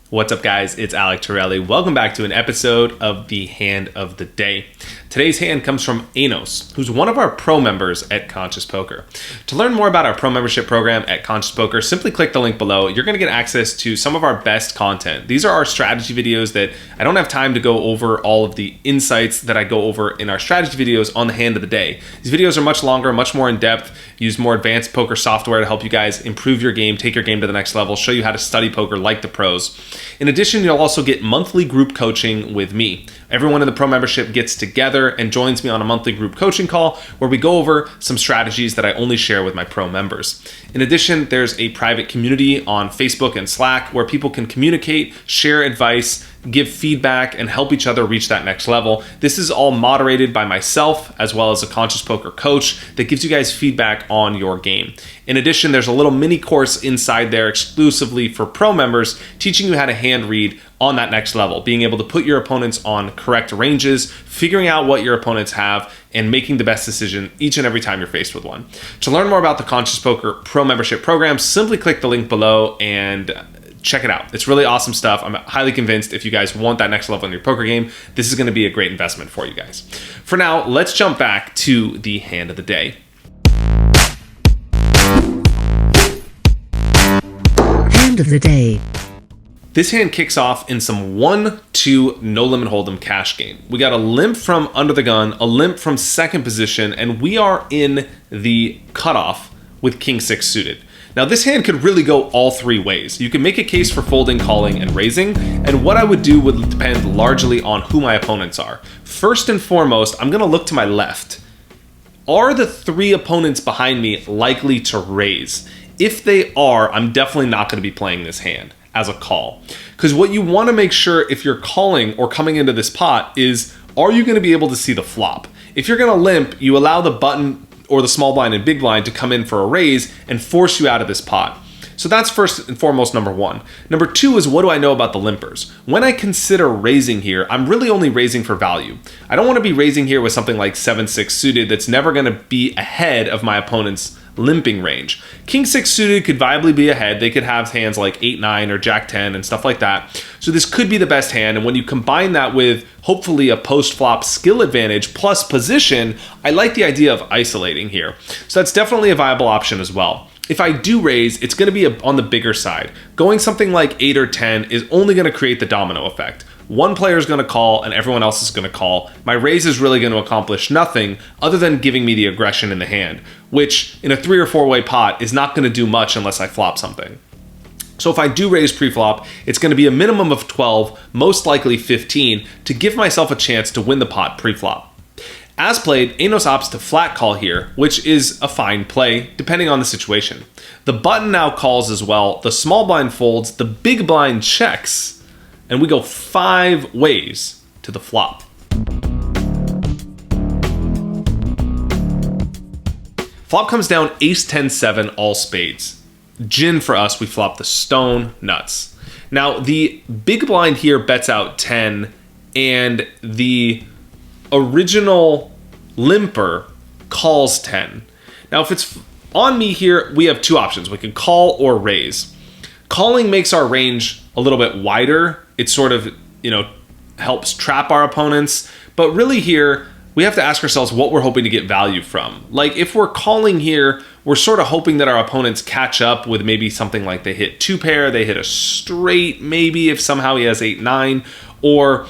What's up, guys? It's Alec Torelli. Welcome back to an episode of the Hand of the Day. Today's hand comes from Enos, who's one of our pro members at Conscious Poker. To learn more about our pro membership program at Conscious Poker, simply click the link below. You're going to get access to some of our best content. These are our strategy videos that I don't have time to go over all of the insights that I go over in our strategy videos on the Hand of the Day. These videos are much longer, much more in depth, use more advanced poker software to help you guys improve your game, take your game to the next level, show you how to study poker like the pros. In addition, you'll also get monthly group coaching with me. Everyone in the pro membership gets together and joins me on a monthly group coaching call where we go over some strategies that I only share with my pro members. In addition, there's a private community on Facebook and Slack where people can communicate, share advice, give feedback, and help each other reach that next level. This is all moderated by myself as well as a Conscious Poker coach that gives you guys feedback on your game. In addition, there's a little mini course inside there exclusively for pro members teaching you how to hand read on that next level, being able to put your opponents on correct ranges, figuring out what your opponents have, and making the best decision each and every time you're faced with one. To learn more about the Conscious Poker Pro Membership Program, simply click the link below and check it out. It's really awesome stuff. I'm highly convinced if you guys want that next level in your poker game, this is going to be a great investment for you guys. For now, let's jump back to the Hand of the Day. Hand of the Day. This hand kicks off in some 1-2 no limit hold'em cash game. We got a limp from under the gun, a limp from second position, and we are in the cutoff with King 6 suited. Now this hand could really go all three ways. You can make a case for folding, calling, and raising, and what I would do would depend largely on who my opponents are. First and foremost, I'm gonna look to my left. Are the three opponents behind me likely to raise? If they are, I'm definitely not gonna be playing this hand as a call. Because what you wanna make sure if you're calling or coming into this pot is, are you gonna be able to see the flop? If you're gonna limp, you allow the button or the small blind and big blind to come in for a raise and force you out of this pot. So that's first and foremost number one. Number two is, what do I know about the limpers? When I consider raising here, I'm really only raising for value. I don't want to be raising here with something like 7-6 suited that's never going to be ahead of my opponent's limping range. King 6 suited could viably be ahead. They could have hands like 8-9 or Jack 10 and stuff like that. So this could be the best hand. And when you combine that with hopefully a post-flop skill advantage plus position, I like the idea of isolating here. So that's definitely a viable option as well. If I do raise, it's going to be on the bigger side. Going something like 8 or 10 is only going to create the domino effect. One player is going to call and everyone else is going to call. My raise is really going to accomplish nothing other than giving me the aggression in the hand, which in a 3 or 4 way pot is not going to do much unless I flop something. So if I do raise pre-flop, it's going to be a minimum of 12, most likely 15, to give myself a chance to win the pot pre-flop. As played, Enos opts to flat call here, which is a fine play, depending on the situation. The button now calls as well, the small blind folds, the big blind checks, and we go 5 ways to the flop. Flop comes down ace-10-7, all spades. Gin for us, we flop the stone, nuts. Now, the big blind here bets out 10, and the original limper calls 10. Now, if it's on me here, we have two options. We can call or raise. Calling makes our range a little bit wider. It sort of, helps trap our opponents. But really here, we have to ask ourselves what we're hoping to get value from. Like if we're calling here, we're sort of hoping that our opponents catch up with maybe something like they hit 2 pair, they hit a straight maybe if somehow he has 8-9, or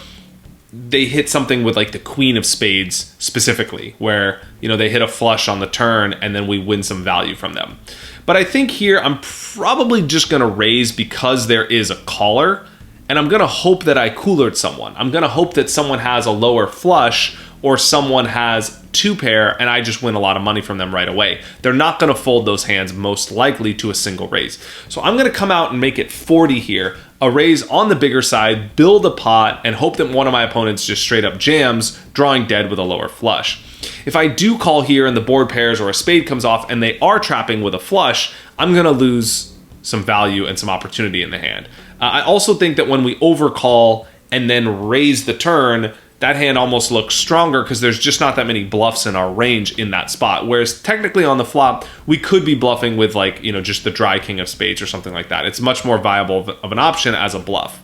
they hit something with like the queen of spades specifically, where they hit a flush on the turn and then we win some value from them. But I think here I'm probably just going to raise because there is a caller, and I'm going to hope that I coolered someone. I'm going to hope that someone has a lower flush or someone has 2 pair and I just win a lot of money from them right away. They're not going to fold those hands most likely to a single raise. So I'm going to come out and make it 40 here, a raise on the bigger side, build a pot, and hope that one of my opponents just straight up jams, drawing dead with a lower flush. If I do call here and the board pairs or a spade comes off and they are trapping with a flush, I'm going to lose some value and some opportunity in the hand. I also think that when we overcall and then raise the turn, that hand almost looks stronger because there's just not that many bluffs in our range in that spot. Whereas technically on the flop, we could be bluffing with just the dry king of spades or something like that. It's much more viable of an option as a bluff.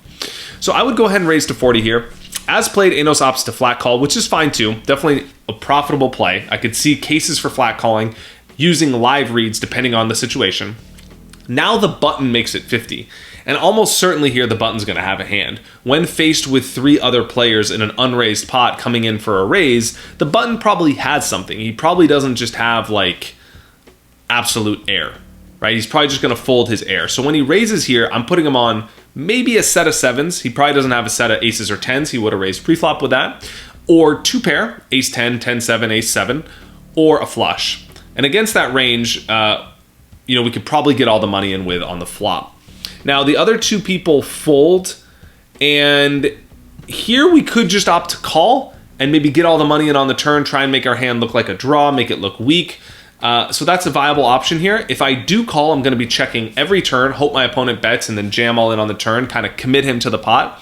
So I would go ahead and raise to 40 here. As played, Anos opts to flat call, which is fine too. Definitely a profitable play. I could see cases for flat calling using live reads depending on the situation. Now the button makes it 50. And almost certainly here the button's going to have a hand. When faced with 3 other players in an unraised pot coming in for a raise, the button probably has something. He probably doesn't just have like absolute air, right? He's probably just going to fold his air. So when he raises here, I'm putting him on maybe a set of 7s. He probably doesn't have a set of aces or 10s. He would have raised preflop with that. Or 2 pair, ace 10, 10 7, ace 7, or a flush. And against that range, we could probably get all the money in with on the flop. Now, the other 2 people fold, and here we could just opt to call and maybe get all the money in on the turn, try and make our hand look like a draw, make it look weak. So that's a viable option here. If I do call, I'm going to be checking every turn, hope my opponent bets, and then jam all in on the turn, kind of commit him to the pot.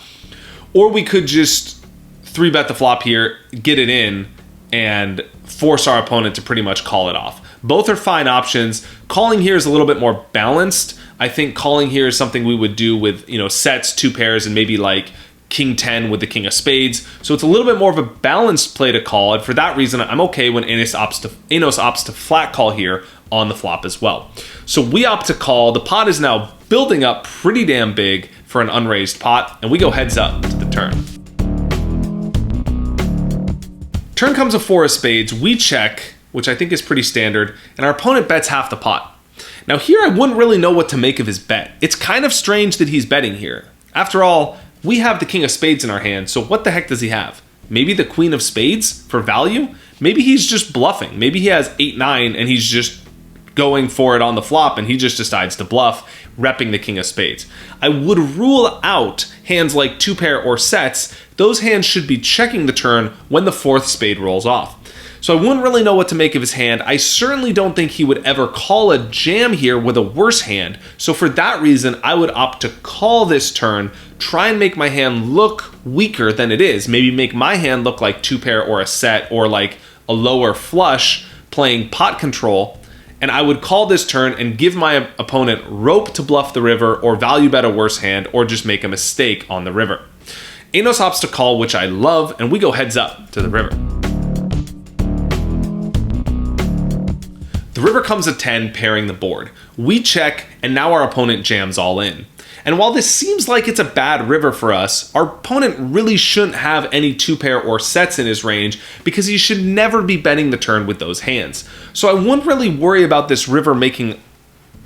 Or we could just 3-bet the flop here, get it in, and force our opponent to pretty much call it off. Both are fine options. Calling here is a little bit more balanced. I think calling here is something we would do with, sets, 2 pairs, and maybe like king 10 with the king of spades. So it's a little bit more of a balanced play to call, and for that reason, I'm okay when Anos opts to flat call here on the flop as well. So we opt to call. The pot is now building up pretty damn big for an unraised pot, and we go heads up to the turn. Turn comes a 4 of spades. We check, which I think is pretty standard, and our opponent bets half the pot. Now here I wouldn't really know what to make of his bet. It's kind of strange that he's betting here. After all, we have the king of spades in our hand, so what the heck does he have? Maybe the queen of spades for value? Maybe he's just bluffing. Maybe he has 8-9 and he's just going for it on the flop and he just decides to bluff, repping the king of spades. I would rule out hands like 2 pair or sets. Those hands should be checking the turn when the 4th spade rolls off. So I wouldn't really know what to make of his hand. I certainly don't think he would ever call a jam here with a worse hand. So for that reason, I would opt to call this turn, try and make my hand look weaker than it is. Maybe make my hand look like 2 pair or a set or like a lower flush playing pot control. And I would call this turn and give my opponent rope to bluff the river or value bet a worse hand or just make a mistake on the river. Anos opts to call, which I love, and we go heads up to the river. The river comes a 10, pairing the board. We check, and now our opponent jams all in. And while this seems like it's a bad river for us, our opponent really shouldn't have any 2 pair or sets in his range because he should never be betting the turn with those hands. So I wouldn't really worry about this river making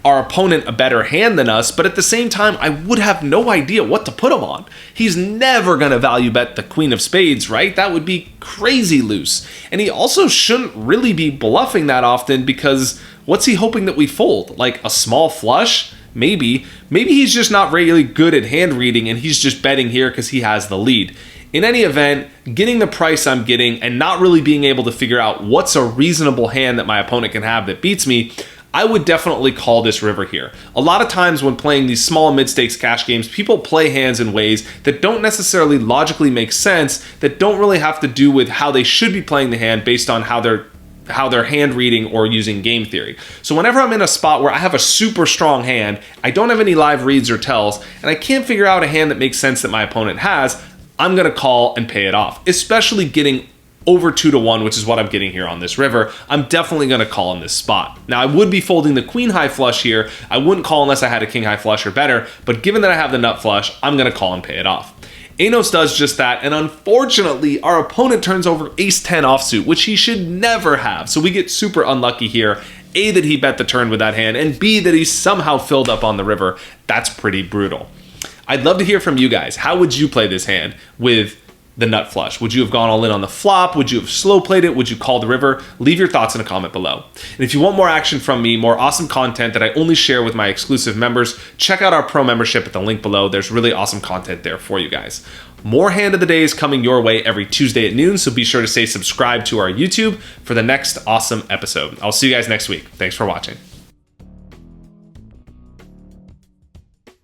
our opponent a better hand than us, but at the same time, I would have no idea what to put him on. He's never going to value bet the queen of spades, right? That would be crazy loose. And he also shouldn't really be bluffing that often because what's he hoping that we fold? Like a small flush? Maybe. Maybe he's just not really good at hand reading and he's just betting here because he has the lead. In any event, getting the price I'm getting and not really being able to figure out what's a reasonable hand that my opponent can have that beats me, I would definitely call this river here. A lot of times when playing these small mid-stakes cash games, people play hands in ways that don't necessarily logically make sense, that don't really have to do with how they should be playing the hand based on how they're hand reading or using game theory. So whenever I'm in a spot where I have a super strong hand, I don't have any live reads or tells, and I can't figure out a hand that makes sense that my opponent has, I'm gonna call and pay it off, especially getting over 2-1, which is what I'm getting here on this river. I'm definitely going to call in this spot. Now, I would be folding the queen high flush here. I wouldn't call unless I had a king high flush or better, but given that I have the nut flush, I'm going to call and pay it off. Anos does just that, and unfortunately, our opponent turns over ace 10 offsuit, which he should never have. So we get super unlucky here. A, that he bet the turn with that hand, and B, that he somehow filled up on the river. That's pretty brutal. I'd love to hear from you guys. How would you play this hand with the nut flush? Would you have gone all in on the flop? Would you have slow played it? Would you call the river? Leave your thoughts in a comment below. And if you want more action from me, more awesome content that I only share with my exclusive members, check out our pro membership at the link below. There's really awesome content there for you guys. More Hand of the Day is coming your way every Tuesday at noon, so be sure to stay subscribed to our YouTube for the next awesome episode. I'll see you guys next week. Thanks for watching.